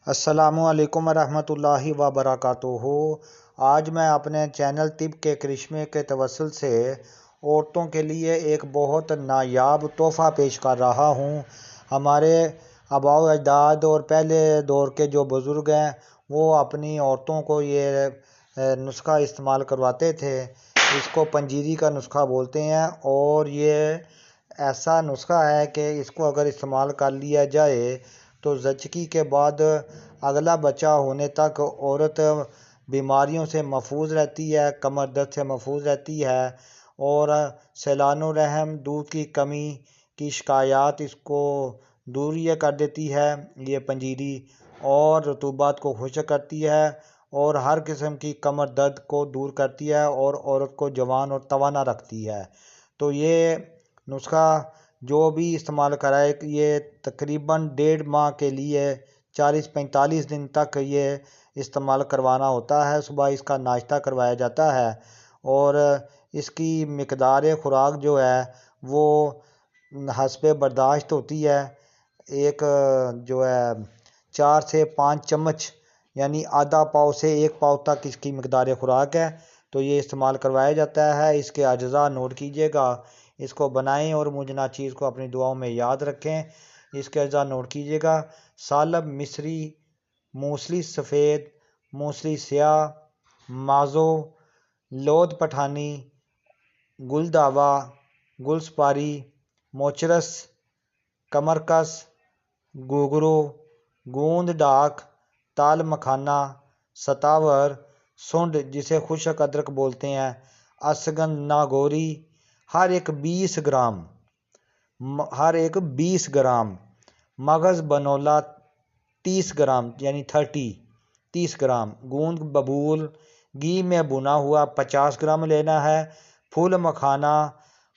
السلام علیکم ورحمۃ اللہ وبرکاتہ۔ آج میں اپنے چینل طب کے کرشمے کے توسل سے عورتوں کے لیے ایک بہت نایاب تحفہ پیش کر رہا ہوں۔ ہمارے آباء و اجداد اور پہلے دور کے جو بزرگ ہیں وہ اپنی عورتوں کو یہ نسخہ استعمال کرواتے تھے۔ اس کو پنجیری کا نسخہ بولتے ہیں اور یہ ایسا نسخہ ہے کہ اس کو اگر استعمال کر لیا جائے تو زچگی کے بعد اگلا بچہ ہونے تک عورت بیماریوں سے محفوظ رہتی ہے، کمر درد سے محفوظ رہتی ہے اور سیلان الرحم، دودھ کی کمی کی شکایات اس کو دور یہ کر دیتی ہے یہ پنجیری، اور رطوبات کو خشک کرتی ہے اور ہر قسم کی کمر درد کو دور کرتی ہے اور عورت کو جوان اور توانا رکھتی ہے۔ تو یہ نسخہ جو بھی استعمال کرائے یہ تقریباً 1.5 ماہ کے لیے 40-45 دن تک یہ استعمال کروانا ہوتا ہے۔ صبح اس کا ناشتہ کروایا جاتا ہے اور اس کی مقدار خوراک جو ہے وہ حسب برداشت ہوتی ہے۔ ایک جو ہے 4 سے 5 چمچ یعنی آدھا پاؤ سے 1 پاؤ تک اس کی مقدار خوراک ہے، تو یہ استعمال کروایا جاتا ہے۔ اس کے اجزاء نوٹ کیجیے گا، اس کو بنائیں اور مجھ ناچیز کو اپنی دعاؤں میں یاد رکھیں۔ اس کے اجزاء نوٹ کیجیے گا: سالب مصری، موسلی سفید، موسلی سیاہ، مازو، لود پٹھانی، گل داوا، گل سپاری، موچرس، کمرکس، گوگرو، گوند ڈاک، تال مکھانا، ستاور، سنڈ جسے خشک ادرک بولتے ہیں، اسگن ناگوری، ہر ایک 20 گرام، مغز بنولا 30 گرام یعنی 30 گرام، گوند ببول گھی میں بنا ہوا 50 گرام لینا ہے، پھول مکھانا،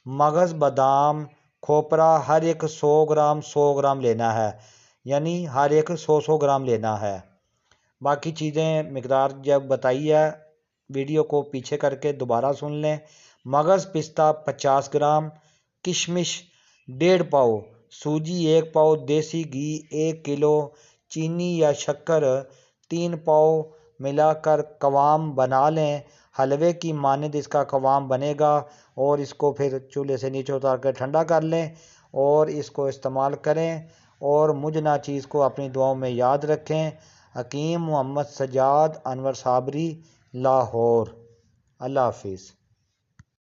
مغز بادام، کھوپرا ہر ایک 100 گرام لینا ہے، یعنی ہر ایک 100 گرام لینا ہے۔ باقی چیزیں مقدار جب بتائی ہے ویڈیو کو پیچھے کر کے دوبارہ سن لیں۔ مغز پستہ 50 گرام، کشمش 1.5 پاؤ، سوجی 1 پاؤ، دیسی گھی 1 کلو، چینی یا شکر 3 پاؤ ملا کر قوام بنا لیں۔ حلوے کی مانند اس کا قوام بنے گا اور اس کو پھر چولہے سے نیچے اتار کر ٹھنڈا کر لیں اور اس کو استعمال کریں اور مجھ ناچیز کو اپنی دعاؤں میں یاد رکھیں۔ حکیم محمد سجاد انور صابری، لاہور۔ اللہ حافظ۔